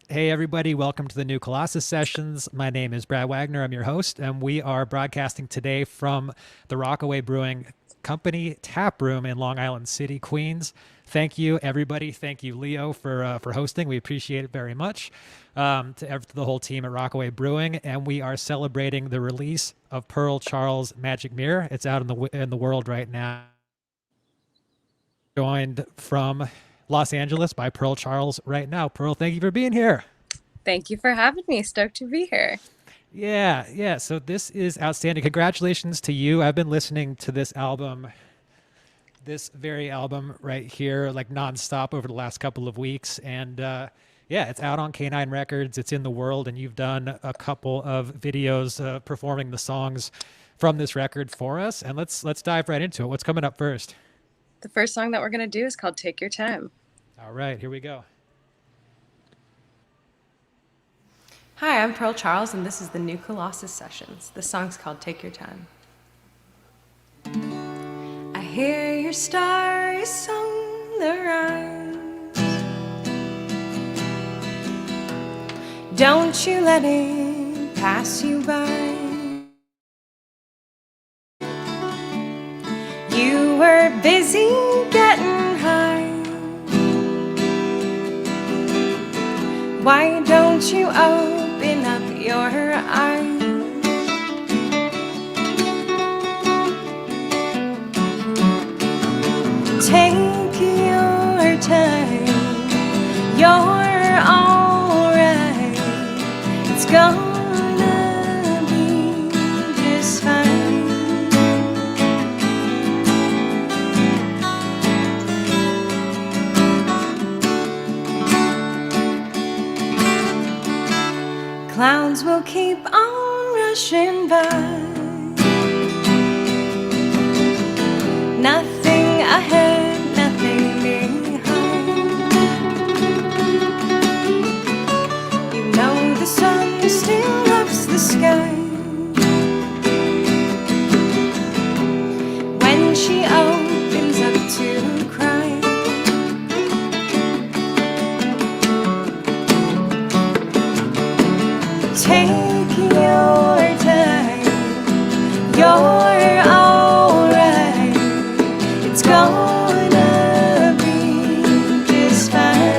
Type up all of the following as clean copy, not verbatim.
Hey, everybody, welcome to the new Colossus sessions. My name is Brad Wagner. I'm your host, and we are broadcasting today from the Rockaway Brewing Company taproom in Long Island City, Queens. Thank you, everybody. Thank you, Leo, for hosting. We appreciate it very much. To the whole team at Rockaway Brewing, and we are celebrating the release of Pearl Charles' Magic Mirror. It's out in the world right now. Joined from Los Angeles by Pearl Charles right now. Pearl, thank you for being here. Thank you for having me. Stoked to be here. Yeah. So this is outstanding. Congratulations to you. I've been listening to this very album right here, like nonstop over the last couple of weeks. And yeah, it's out on Kanine Records. It's in the world, and you've done a couple of videos performing the songs from this record for us. And let's dive right into it. What's coming up first? The first song that we're going to do is called Take Your Time. All right, here we go. Hi, I'm Pearl Charles, and this is the new Colossus Sessions. The song's called Take Your Time. I hear your starry song, the rise. Don't you let it pass you by. You were busy getting high. Why don't you open up your eyes? Take your time. You're alright. It's gonna be just fine. Clouds will keep on rushing by. Nothing ahead, nothing behind. You know the sun still loves the sky. When she opens up to cry. Take your time. You're alright. It's gonna be just fine.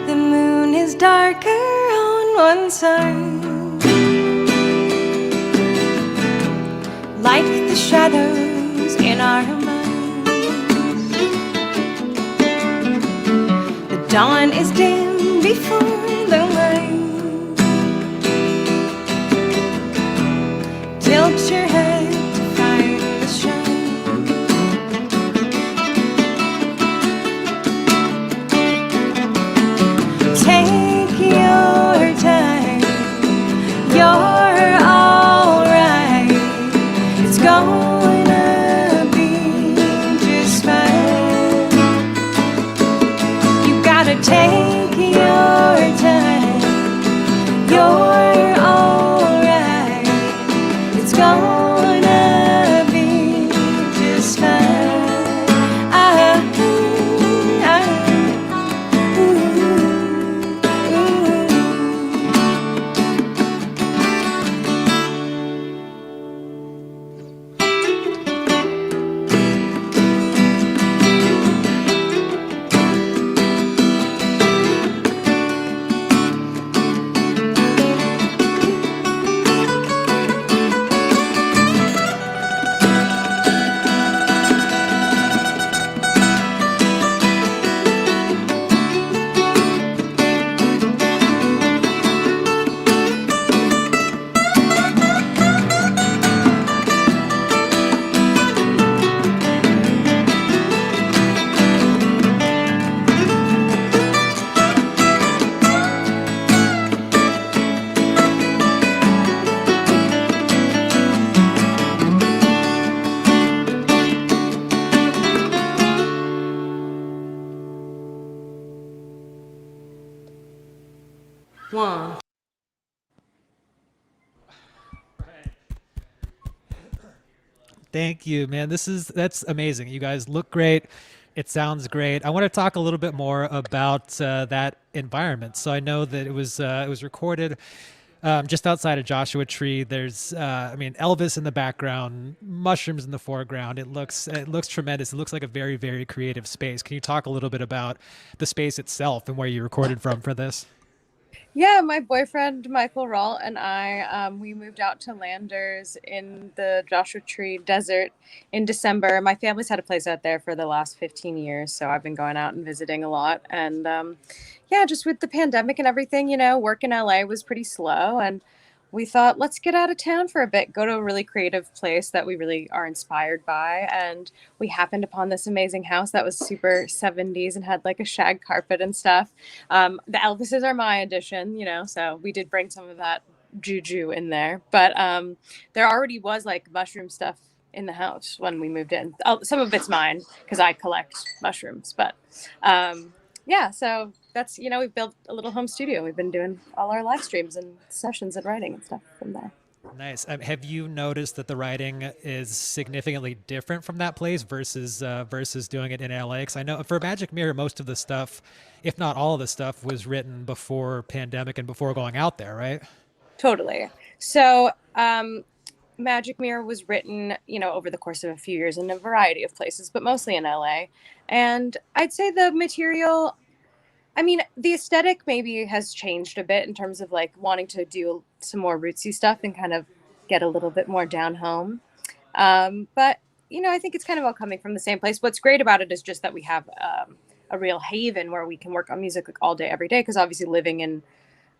The moon is darker on one side, like the shadows in our minds. The dawn is dim before the light. Tilt your head to find the shine. Take your time. You're alright. It's gonna be just fine. You gotta take your time. You're alright. It's gonna be just fine. One. Thank you, man. That's amazing. You guys look great. It sounds great. I want to talk a little bit more about that environment. So I know that it was recorded just outside of Joshua Tree. There's I mean Elvis in the background, mushrooms in the foreground. It looks tremendous. It looks like a very very creative space. Can you talk a little bit about the space itself and where you recorded from for this? Yeah, my boyfriend Michael Rawl and I, we moved out to Landers in the Joshua Tree Desert in December. My family's had a place out there for the last 15 years, so I've been going out and visiting a lot. And yeah, just with the pandemic and everything, work in LA was pretty slow, and we thought, let's get out of town for a bit, go to a really creative place that we really are inspired by. And we happened upon this amazing house that was super 70s and had like a shag carpet and stuff. The Elvises are my addition, so we did bring some of that juju in there. But there already was like mushroom stuff in the house when we moved in. Some of it's mine because I collect mushrooms. But yeah, so that's, we've built a little home studio. We've been doing all our live streams and sessions and writing and stuff from there. Nice. Have you noticed that the writing is significantly different from that place versus doing it in LA? Because I know for Magic Mirror, most of the stuff, if not all of the stuff, was written before pandemic and before going out there, right? Totally. So, Magic Mirror was written, over the course of a few years in a variety of places, but mostly in LA. And I'd say the material, I mean, the aesthetic maybe has changed a bit in terms of like wanting to do some more rootsy stuff and kind of get a little bit more down home. But, I think it's kind of all coming from the same place. What's great about it is just that we have a real haven where we can work on music like all day, every day. Because obviously living in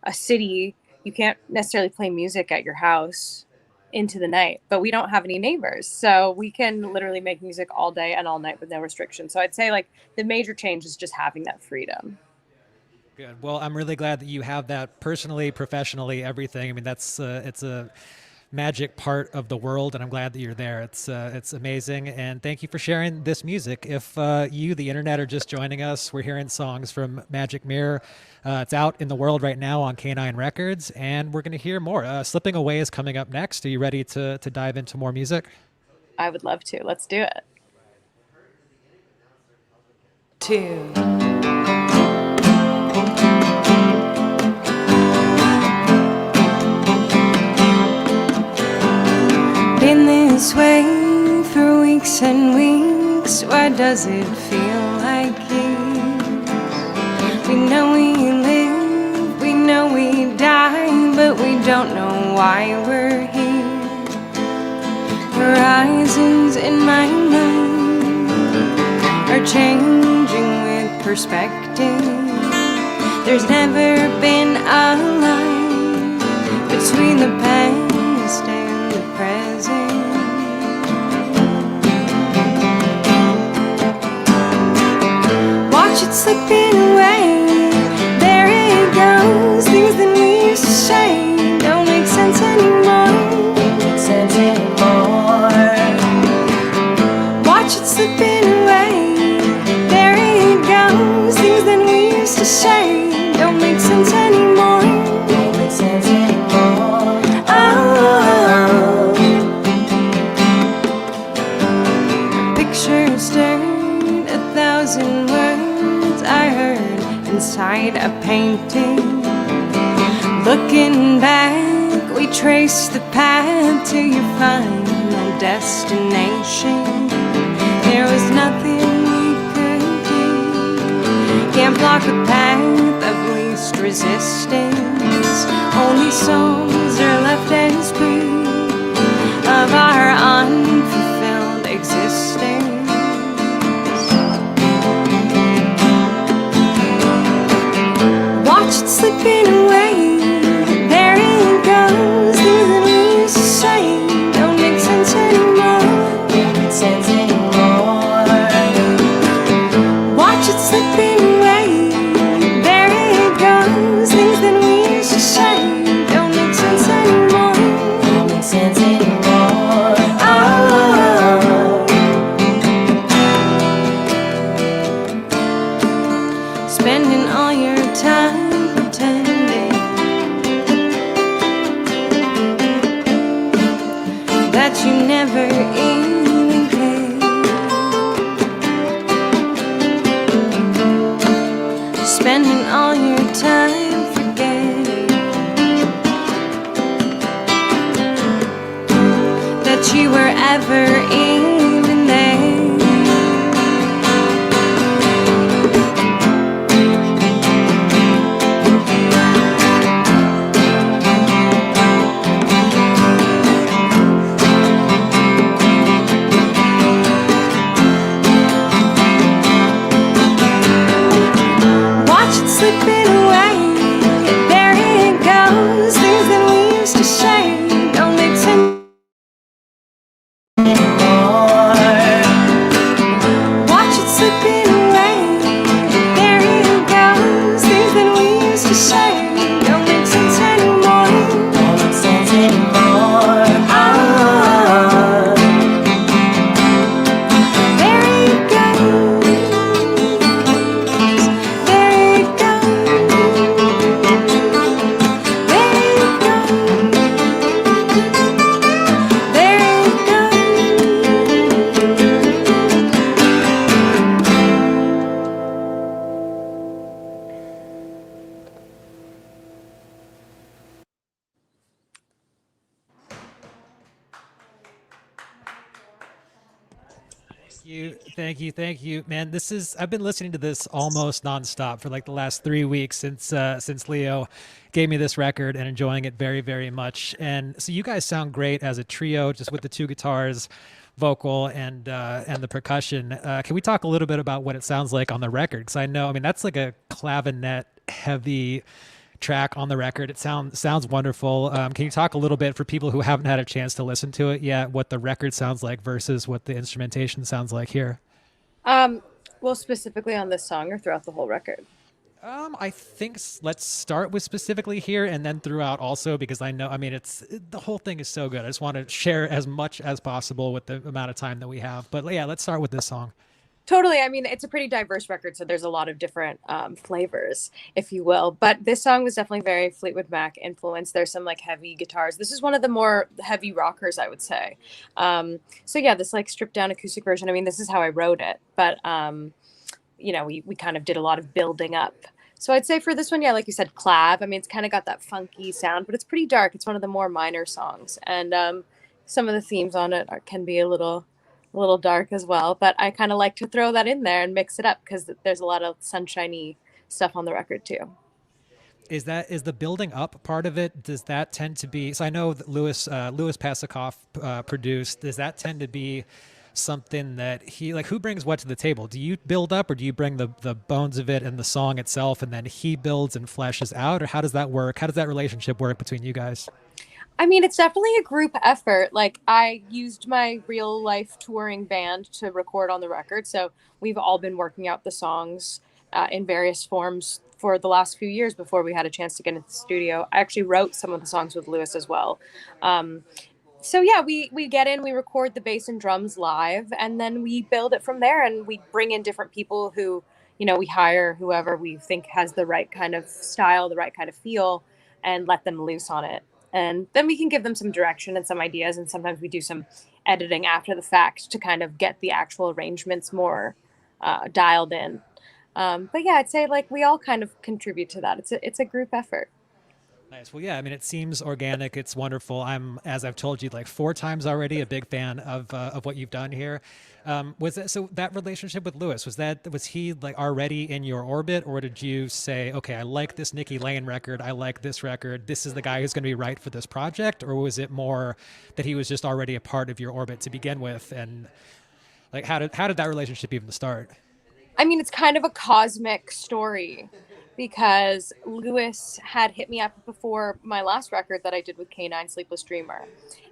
a city, you can't necessarily play music at your house into the night, but we don't have any neighbors, so we can literally make music all day and all night with no restrictions. So I'd say like the major change is just having that freedom. Good. Well, I'm really glad that you have that personally, professionally, everything. I mean, it's a magic part of the world, and I'm glad that you're there. It's amazing, and thank you for sharing this music. If you, the internet, are just joining us, we're hearing songs from Magic Mirror. It's out in the world right now on Kanine Records, and we're going to hear more. Slipping Away is coming up next. Are you ready to dive into more music? I would love to. Let's do it. 2. Been this way for weeks and weeks. Why does it feel like years? We know we live, we know we die, but we don't know why we're here. Horizons in my mind are changing with perspective. There's never been a line between the past and the present. Watch it slipping away. There it goes. Things that we used to say don't make sense anymore. Don't make sense anymore. Watch it slipping away. There it goes. Things that we used to say don't make sense anymore. Don't make sense anymore. Oh, picture stirred 1,000 words I heard inside a painting. Looking back, we trace the path to your final destination. There was nothing we could do. Can't block the path of least resistance. Only souls are left as proof of our unfulfilled existence. Watch it slipping away. There it goes. Things that we used to say don't make sense anymore. Don't make sense anymore. Watch it slipping away. There it goes. Things that we used to say don't make sense anymore. Don't make sense anymore. Oh, spending all your time pretending you never even cared. Spending all your time forgetting that you were ever even there. Watch it slipping away. There it goes. Things that we used to share don't make sense. Watch it slipping away. There it goes. Things that we used to share don't make sense anymore. Don't make sense anymore. There it goes. There it goes. There it goes. There it Thank you, man. I've been listening to this almost nonstop for like the last 3 weeks since Leo gave me this record and enjoying it very, very much. And so you guys sound great as a trio, just with the two guitars, vocal and the percussion. Can we talk a little bit about what it sounds like on the record? Because I know, I mean, that's like a clavinet heavy track on the record. It sounds wonderful. Can you talk a little bit for people who haven't had a chance to listen to it yet, what the record sounds like versus what the instrumentation sounds like here? Well, specifically on this song or throughout the whole record? I think let's start with specifically here and then throughout also, because I know, I mean, the whole thing is so good. I just want to share as much as possible with the amount of time that we have. But yeah, let's start with this song. Totally. I mean, it's a pretty diverse record, so there's a lot of different flavors, if you will. But this song was definitely very Fleetwood Mac influenced. There's some like heavy guitars. This is one of the more heavy rockers, I would say. So yeah, this like stripped down acoustic version. I mean, this is how I wrote it, but you know, we kind of did a lot of building up. So I'd say for this one, yeah, like you said, clav. I mean, it's kind of got that funky sound, but it's pretty dark. It's one of the more minor songs, and some of the themes on it can be a little dark as well, but I kind of like to throw that in there and mix it up because there's a lot of sunshiny stuff on the record too. Is the building up part of it? Does that tend to be? So I know that Louis Pasikoff produced. Does that tend to be something that who brings what to the table? Do you build up, or do you bring the bones of it and the song itself, and then he builds and fleshes out, or how does that work? How does that relationship work between you guys? I mean, it's definitely a group effort. Like, I used my real life touring band to record on the record. So we've all been working out the songs in various forms for the last few years before we had a chance to get into the studio. I actually wrote some of the songs with Louis as well. So yeah, we get in, we record the bass and drums live, and then we build it from there. And we bring in different people who, you know, we hire whoever we think has the right kind of style, the right kind of feel, and let them loose on it. And then we can give them some direction and some ideas. And sometimes we do some editing after the fact to kind of get the actual arrangements more dialed in. But yeah, I'd say like we all kind of contribute to that. It's a group effort. Nice. Well, yeah, I mean, it seems organic. It's wonderful. I'm, as I've told you like 4 times already, a big fan of what you've done here. So that relationship with Louis, was he like already in your orbit, or did you say, okay, I like this Nikki Lane record, I like this record, this is the guy who's going to be right for this project, or was it more that he was just already a part of your orbit to begin with, and like how did that relationship even start? I mean, it's kind of a cosmic story because Louis had hit me up before my last record that I did with Kanine, Sleepless Dreamer.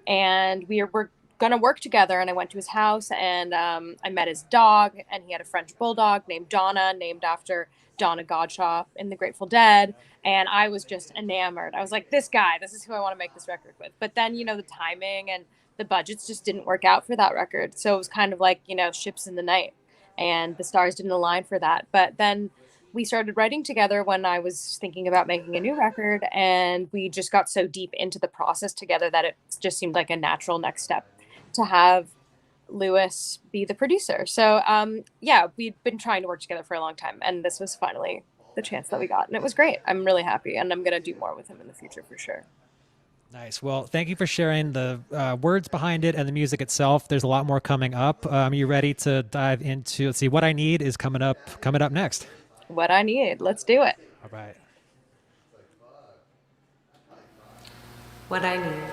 And we were going to work together, and I went to his house, and I met his dog, and he had a French bulldog named Donna, named after Donna Godshaw in the Grateful Dead. And I was just enamored. I was like, this is who I want to make this record with. But then, you know, the timing and the budgets just didn't work out for that record. So it was kind of like, you know, ships in the night, and the stars didn't align for that. But then we started writing together when I was thinking about making a new record, and we just got so deep into the process together that it just seemed like a natural next step to have Lewis be the producer. So yeah, we'd been trying to work together for a long time, and this was finally the chance that we got, and it was great. I'm really happy, and I'm gonna do more with him in the future for sure. Nice. Well, thank you for sharing the words behind it and the music itself. There's a lot more coming up. Are you ready to dive into? Let's see. What I Need is coming up. Coming up next. What I Need. Let's do it. All right. What I need.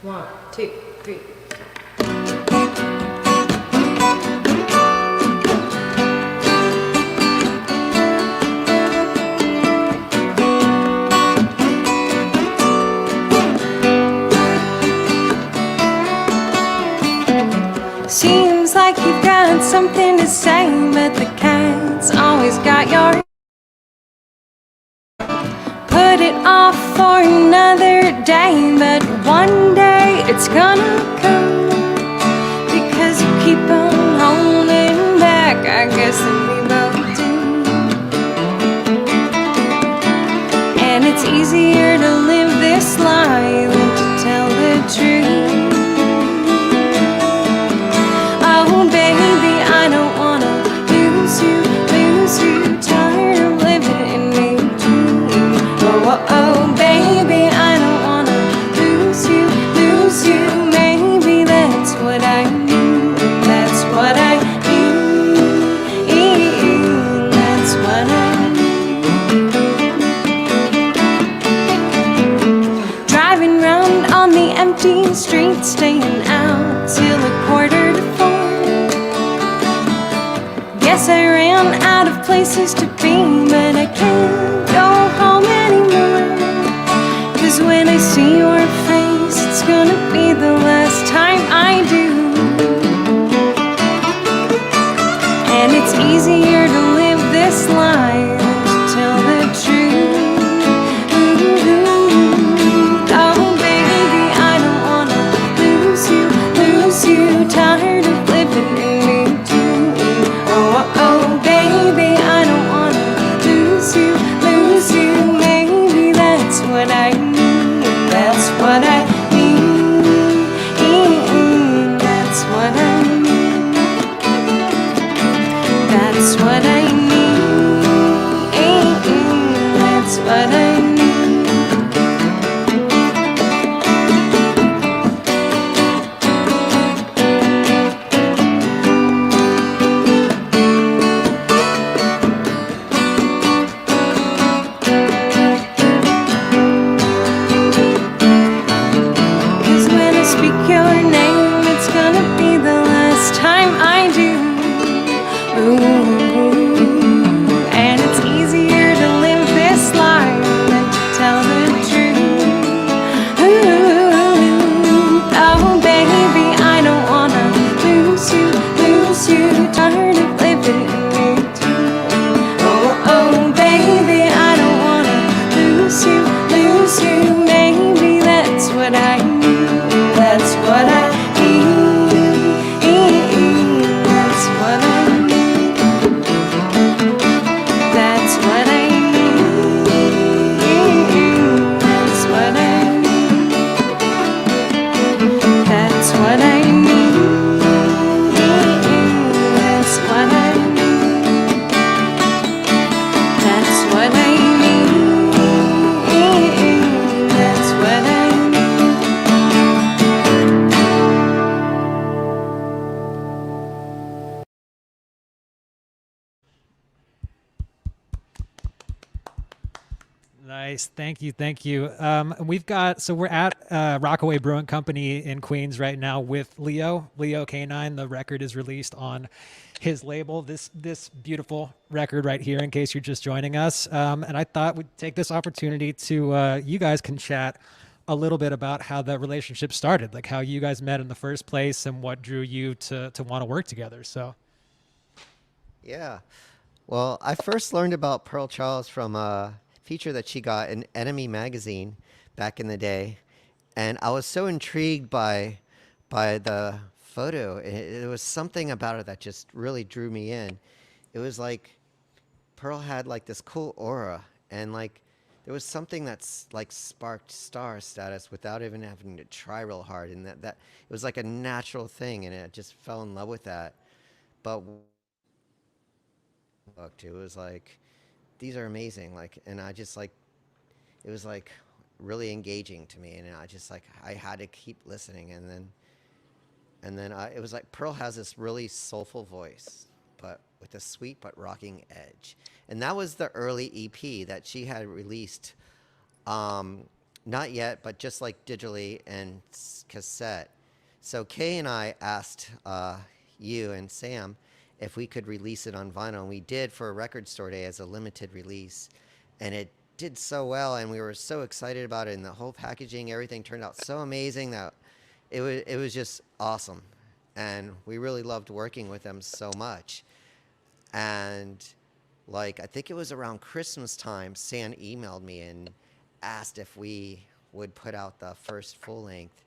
1, 2, 3. Seems like you've got something to say, but the cat's always got your. Put it off for another day, but one day it's gonna come. Because you keep on holding back, I guess that we both do. And it's easier to live this lie than to tell the truth. Oh baby, I don't wanna lose you, tired of living in between. Oh baby, I don't wanna lose you, maybe that's what I need, that's what I need, that's what I need. Driving round on the empty streets, staying out till 3:45. Guess I ran out of places to be, but I can't go home anymore. 'Cause when I see your face, it's gonna be the last time I do. And it's easier to live this life than to tell the truth. Oh baby, I don't wanna lose you, tired of living in between. Oh baby, I don't wanna lose you, maybe that's what I need, that's what I need, that's what I need, that's what I need, that's what I need. Nice. Thank you. Thank you. We're at Rockaway Brewing Company in Queens right now with Leo Kanine. The record is released on his label, this beautiful record right here, in case you're just joining us. And I thought we'd take this opportunity to, you guys can chat a little bit about how that relationship started, like how you guys met in the first place and what drew you to want to work together. So. Yeah. Well, I first learned about Pearl Charles from a feature that she got in Enemy magazine back in the day, and I was so intrigued by the photo. It was something about it that just really drew me in. It was like Pearl had like this cool aura, and like there was something that's like sparked star status without even having to try real hard, and that it was like a natural thing, and I just fell in love with that. But looked, it was like these are amazing, like, and I just like it was like really engaging to me, and I just like I had to keep listening, and then it was like Pearl has this really soulful voice, but with a sweet but rocking edge. And that was the early EP that she had released, not yet, but just like digitally and cassette. So Kay and I asked you and Sam if we could release it on vinyl, and we did for a record store day as a limited release, and it did so well, and we were so excited about it, and the whole packaging, everything turned out so amazing that it was just awesome, and we really loved working with them so much. And like I think it was around Christmas time, Sam emailed me and asked if we would put out the first full length,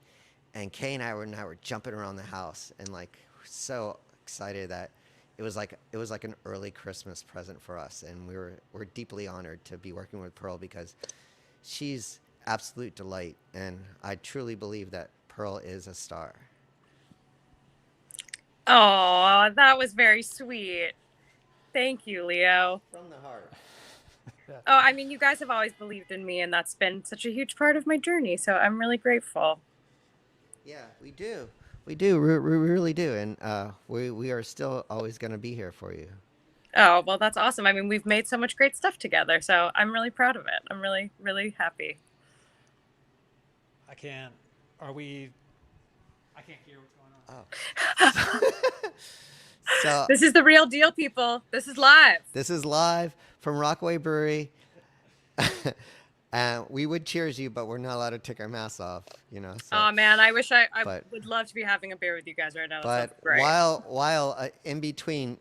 and Kay and I were jumping around the house and like so excited that it was like an early Christmas present for us, and we're deeply honored to be working with Pearl because she's absolute delight, and I truly believe that Pearl is a star. Oh, that was very sweet. Thank you, Leo. From the heart. Oh, I mean, you guys have always believed in me, and that's been such a huge part of my journey. So I'm really grateful. Yeah, we do. We do. We really do. And we are still always going to be here for you. Oh, well, that's awesome. I mean, we've made so much great stuff together. So I'm really proud of it. I'm really, really happy. I can't. I can't hear what's going on. Oh. So This is the real deal, people. This is live. this is live from Rockaway Brewery. And we would cheers you, but we're not allowed to take our masks off, you know. So. Oh, man, I wish I But- would love to be having a beer with you guys right now. That But sounds great. while in between,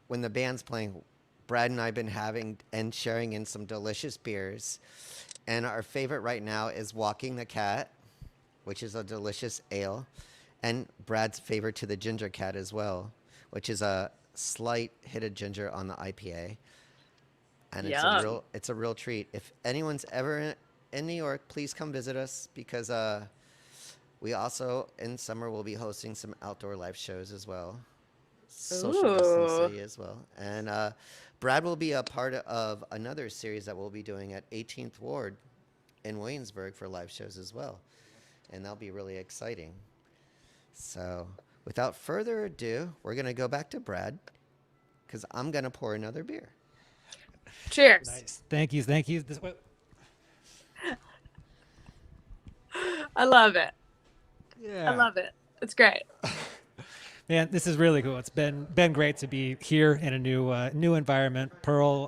when the band's playing, Brad and I have been having and sharing in some delicious beers, and our favorite right now is Walking the Cat, which is a delicious ale, and Brad's favorite to the Ginger Cat as well, which is a slight hit of ginger on the IPA, and Yum. it's a real treat. If anyone's ever in New York, please come visit us because we also in summer will be hosting some outdoor live shows as well, social distancing as well, and Brad will be a part of another series that we'll be doing at 18th Ward in Williamsburg for live shows as well, and that'll be really exciting. So without further ado, we're going to go back to Brad because I'm going to pour another beer. Cheers. Nice. Thank you. Thank you. I love it. Yeah. I love it. It's great. Man, this is really cool. It's been great to be here in a new environment. Pearl,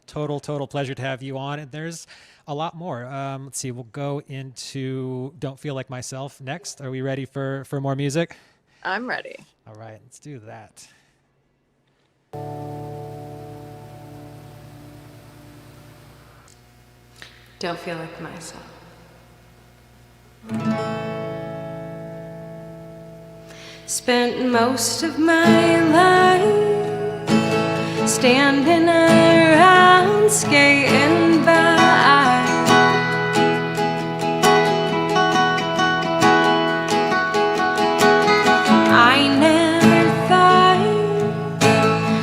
total pleasure to have you on. And there's a lot more. Let's see. We'll go into "Don't Feel Like Myself" next. Are we ready for more music? I'm ready. All right, let's do that. Don't feel like myself. Spent most of my life standing around skating by. I never thought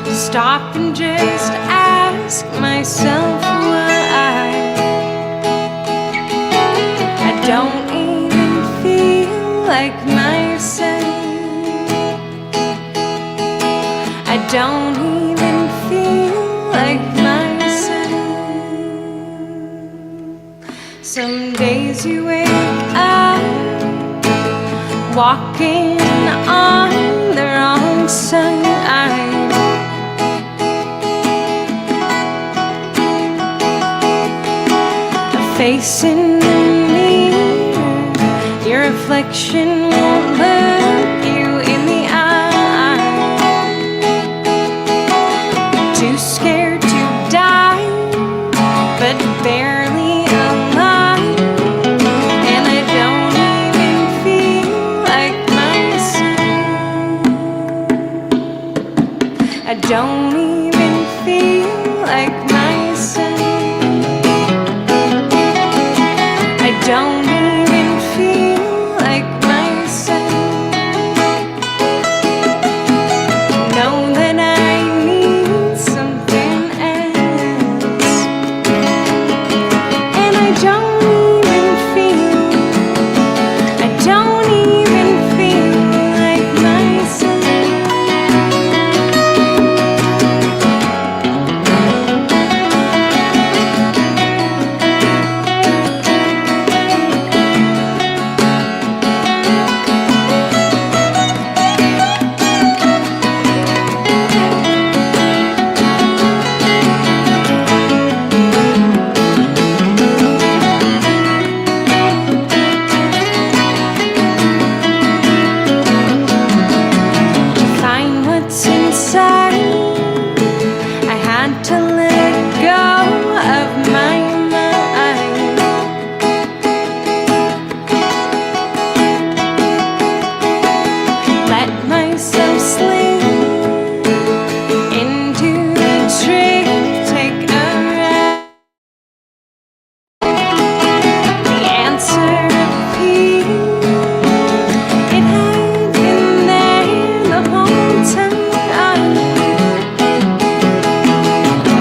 to stop and just ask myself why. I don't even feel like myself. I don't even feel like myself. Some days you wake up walking on the wrong side. A face in the mirror, your reflection won't look you in the eye. Too scared to die, but barely alive. And I don't even feel like myself. I don't even feel like myself. don't even feel, I don't even feel like myself. To find what's inside, I had to let go of my mind. Let myself slip into the trip, take a ride. The answer appeared. It had been there the whole time.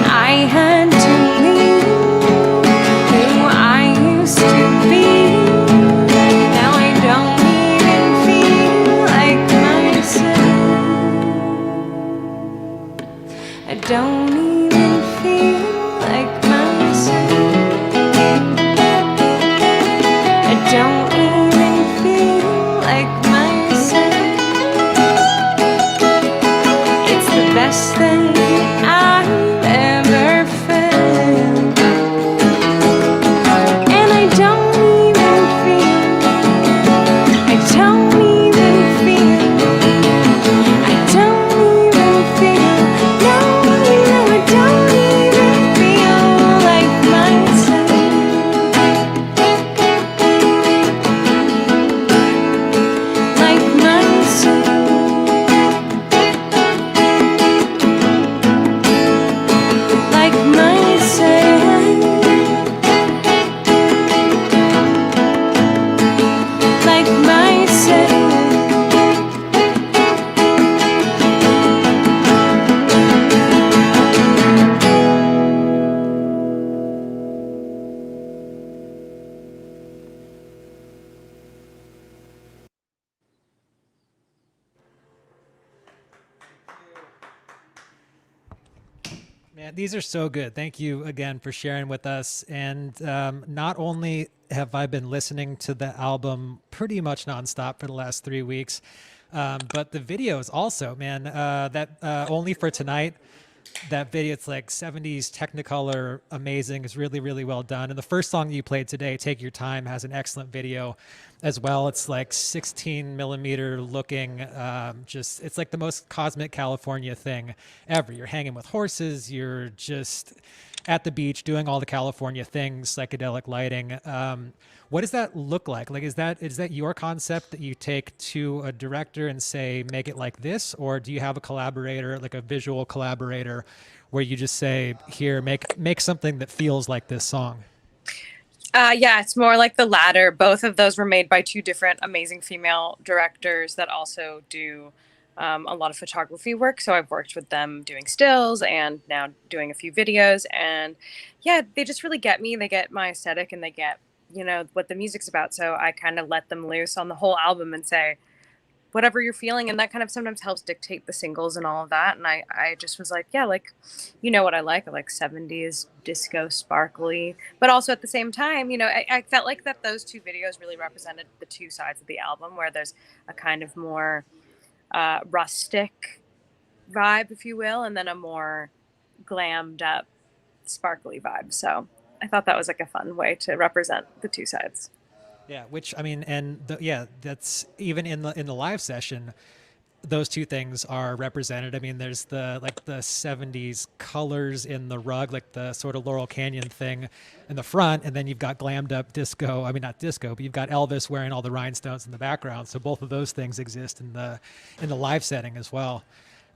I had to leave who I used to be. Now I don't even feel like myself. I don't even feel like myself. I don't even feel like myself. It's the best thing I've ever felt. And I don't even feel, I don't even feel, I don't even feel, no, I don't even feel like myself. Like myself. Like myself. Like myself. Man, these are so good. Thank you again for sharing with us. And not only have I been listening to the album pretty much nonstop for the last 3 weeks, but the videos also, man. That Only for Tonight, that video, it's like 70s Technicolor, amazing. It's really, really well done. And the first song you played today, Take Your Time, has an excellent video as well. It's like 16 millimeter looking, just, it's like the most cosmic California thing ever. You're hanging with horses, you're just at the beach doing all the California things, psychedelic lighting. What does that look like? Like, is that your concept that you take to a director and say, make it like this? Or do you have a collaborator, like a visual collaborator, where you just say, here, make something that feels like this song? Yeah, it's more like the latter. Both of those were made by two different amazing female directors that also do a lot of photography work. So I've worked with them doing stills and now doing a few videos. And yeah, they just really get me. They get my aesthetic and they get, what the music's about. So I kind of let them loose on the whole album and say, whatever you're feeling. And that kind of sometimes helps dictate the singles and all of that. And I just was like, yeah, like, what I like 70s disco sparkly, but also at the same time, I felt like that those two videos really represented the two sides of the album, where there's a kind of more rustic vibe, if you will, and then a more glammed up sparkly vibe. So I thought that was like a fun way to represent the two sides. Yeah, which I mean, and yeah, that's even in the live session, those two things are represented. I mean, there's the 70s colors in the rug, like the sort of Laurel Canyon thing in the front, and then you've got glammed up disco. I mean, not disco, but you've got Elvis wearing all the rhinestones in the background. So both of those things exist in the live setting as well.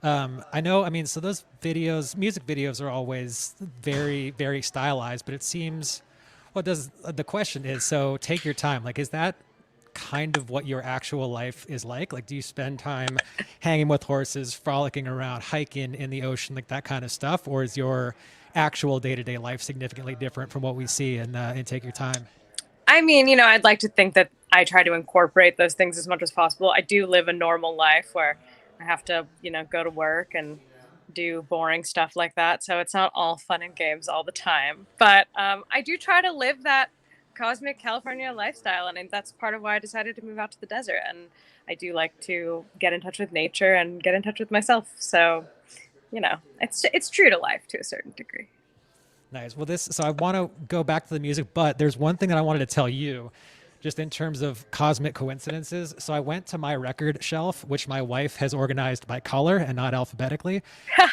I know. I mean, so those videos, music videos, are always very, very stylized, but it seems. Well, the question is, so Take Your Time, like, is that kind of what your actual life is like? Like, do you spend time hanging with horses, frolicking around, hiking in the ocean, like that kind of stuff? Or is your actual day-to-day life significantly different from what we see in Take Your Time? I mean, you know, I'd like to think that I try to incorporate those things as much as possible. I do live a normal life where I have to, you know, go to work and do boring stuff like that. So it's not all fun and games all the time. But I do try to live that cosmic California lifestyle. And that's part of why I decided to move out to the desert. And I do like to get in touch with nature and get in touch with myself. So, you know, it's true to life to a certain degree. Nice. Well, so I want to go back to the music, but there's one thing that I wanted to tell you just in terms of cosmic coincidences. So I went to my record shelf, which my wife has organized by color and not alphabetically.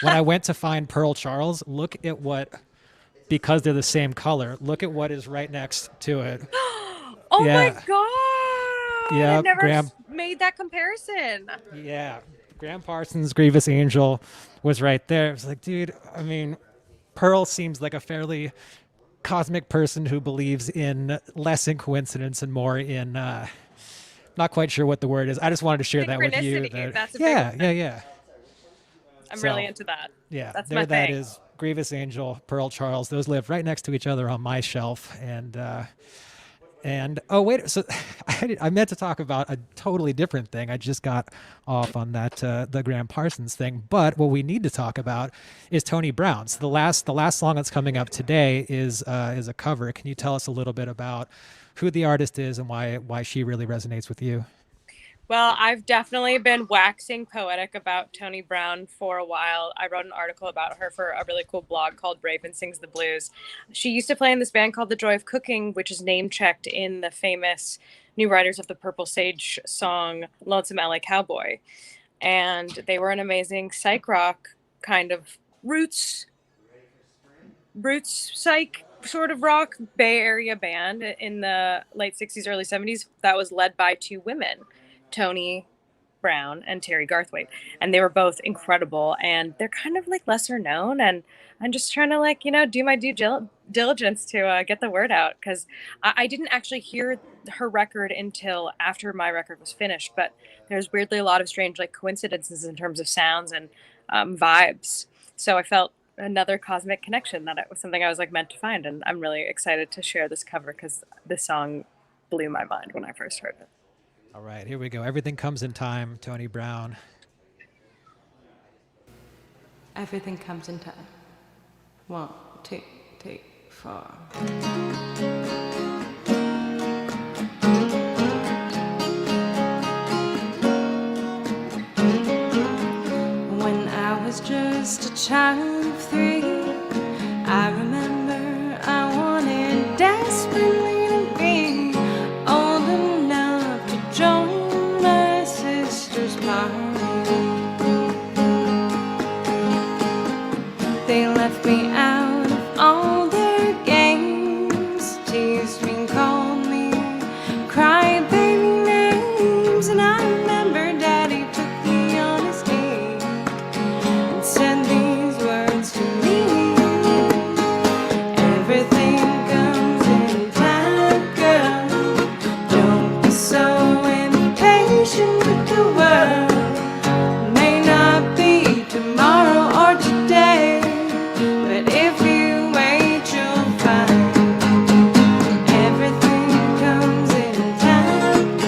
When I went to find Pearl Charles, look at because they're the same color, look at what is right next to it. Oh Yeah. my God. Yeah, I never made that comparison. Yeah. Graham Parsons' Grievous Angel was right there. It was like, dude, I mean, Pearl seems like a fairly cosmic person who believes in less in coincidence and more in not quite sure what the word is. I just wanted to share that with you. That's a big one. Yeah. I'm really into that. Yeah, that's there my that thing. is Grievous Angel, Pearl Charles. Those live right next to each other on my shelf. And oh wait, so I meant to talk about a totally different thing. I just got off on that the Graham Parsons thing. But what we need to talk about is Tony Brown. So the last song that's coming up today is a cover. Can you tell us a little bit about who the artist is and why she really resonates with you? Well, I've definitely been waxing poetic about Tony Brown for a while. I wrote an article about her for a really cool blog called Raven Sings the Blues. She used to play in this band called The Joy of Cooking, which is name-checked in the famous New Riders of the Purple Sage song Lonesome LA Cowboy. And they were an amazing psych rock kind of roots psych sort of rock Bay Area band in the late 60s, early 70s that was led by two women, Tony Brown and Terry Garthwaite, and they were both incredible, and they're kind of like lesser known, and I'm just trying to, like, you know, do my due diligence to get the word out, because I didn't actually hear her record until after my record was finished, but there's weirdly a lot of strange like coincidences in terms of sounds and vibes, so I felt another cosmic connection that it was something I was like meant to find, and I'm really excited to share this cover because this song blew my mind when I first heard it. All right, here we go. Everything Comes in Time, Tony Brown. Everything comes in time. 1, 2, 3, 4. When I was just a child of 3, I remember I wanted desperately to be old enough to join my sister's party. They left me out of all their games, teased me, called me crybaby names, and I remember Daddy took me on his knee and said these words to me: everything comes in time, girl. Don't be so impatient with the world. May not be tomorrow or today, but if you wait, you'll find everything comes in time.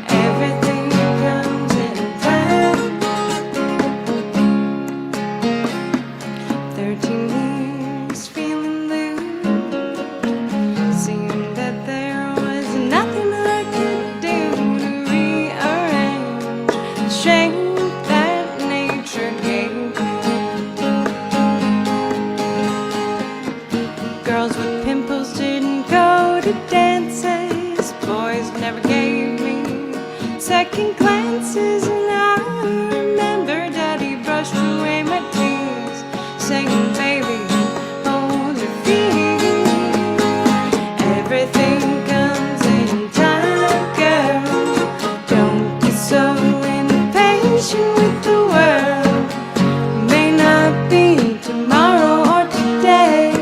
Everything comes in time. 13 years feeling blue, seeing that there was nothing I could do to rearrange the shape that nature gave me. Girls with pimples didn't go to dances. Boys never gave me second glances. And I remember Daddy brushed away my tears, saying, baby, hold your feet. Everything comes in time, girl. Don't be so impatient with the world. May not be tomorrow or today,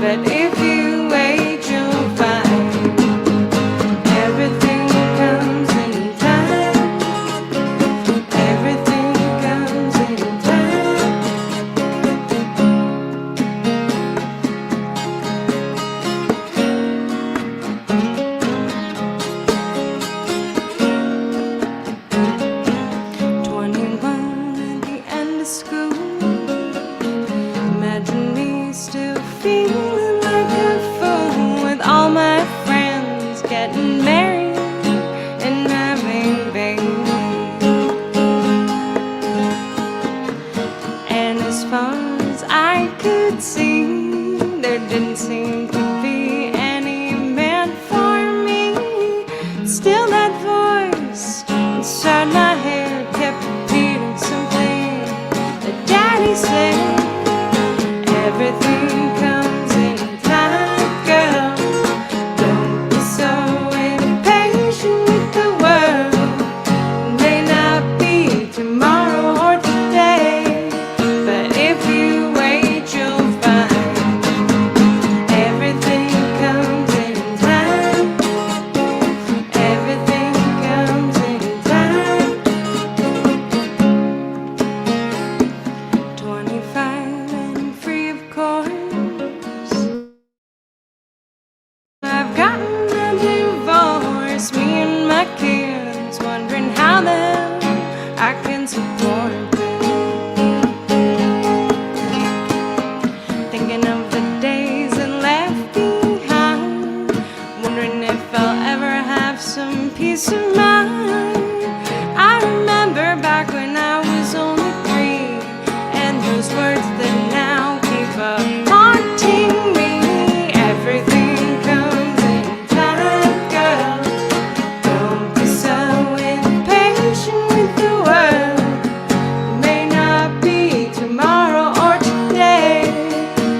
but if you wait, you'll find everything comes in time. didn't seem to be any meant for me. Still that voice inside my head kept repeating something that Daddy said. Everything comes in time, girl. Don't be so impatient with the world. It may not be tomorrow or today, but if you wait, you'll find everything comes in time. Everything comes in time. 25 and free, of course. I've gotten a divorce, me and my kids, wondering how the hell I can support them. Thinking of the days that left behind, wondering if I'll ever have some peace of mind. I remember back when I was only 3, and those words that now keep haunting me. Everything comes in time, girl. Don't be so impatient with the world. It may not be tomorrow or today,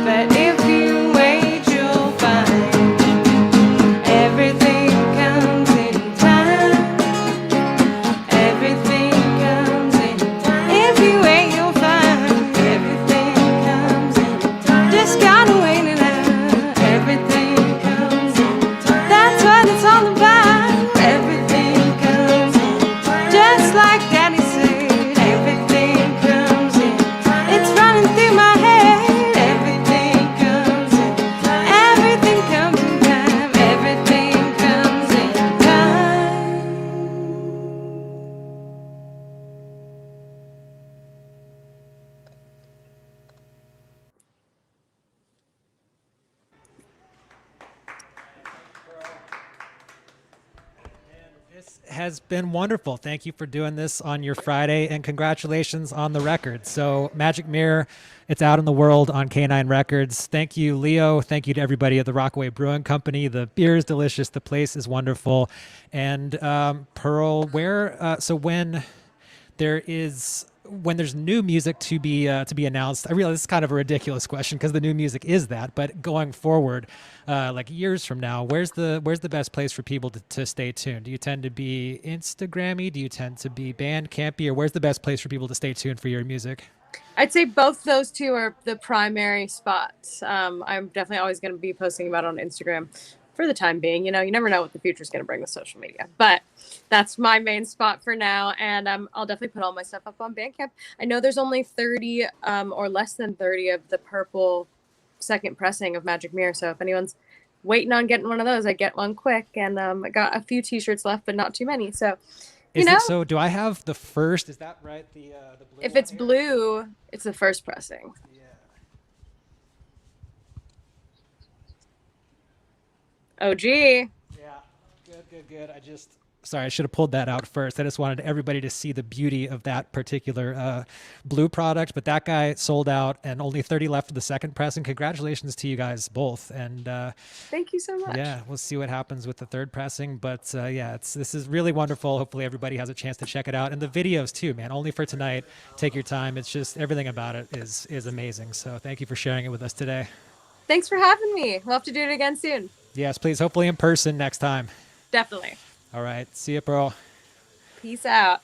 but if you wait, you'll find everything comes in time. Everything comes in time. If you wait, you'll find everything comes in time. Just gotta wait it out. Everything comes in time. That's what it's all about. Everything comes in time. Just like Daddy said, everything comes in time. It's running through my head. Everything comes in time. Everything comes in time. Everything comes in time. This has been wonderful. Thank you for doing this on your Friday, and congratulations on the record. So Magic Mirror, it's out in the world on Kanine Records. Thank you, Leo. Thank you to everybody at the Rockaway Brewing Company. The beer is delicious. The place is wonderful. And Pearl, so when there's new music to be announced, I realize this is kind of a ridiculous question because the new music is that, but going forward, like years from now, where's the best place for people to stay tuned? Do you tend to be Instagrammy? Do you tend to be Bandcampy? Or where's the best place for people to stay tuned for your music? I'd say both those two are the primary spots. I'm definitely always going to be posting about it on Instagram for the time being. You know, you never know what the future is going to bring with social media, but that's my main spot for now. And I'll definitely put all my stuff up on Bandcamp. I know there's only 30 or less than 30 of the purple second pressing of Magic Mirror. So if anyone's waiting on getting one of those, I get one quick. And I got a few t-shirts left, but not too many. So, So do I have the first? Is that right? The blue if one it's here? blue, it's the first pressing. Yeah. OG. Yeah. Good. Sorry, I should have pulled that out first. I just wanted everybody to see the beauty of that particular blue product, but that guy sold out and only 30 left for the second press. And congratulations to you guys both. And Thank you so much. yeah, we'll see what happens with the third pressing. But this is really wonderful. Hopefully everybody has a chance to check it out. And the videos too, man, only for tonight. Take your time. It's just everything about it is amazing. So thank you for sharing it with us today. Thanks for having me. We'll have to do it again soon. Yes, please. Hopefully in person next time. Definitely. All right. See you, Pearl. Peace out.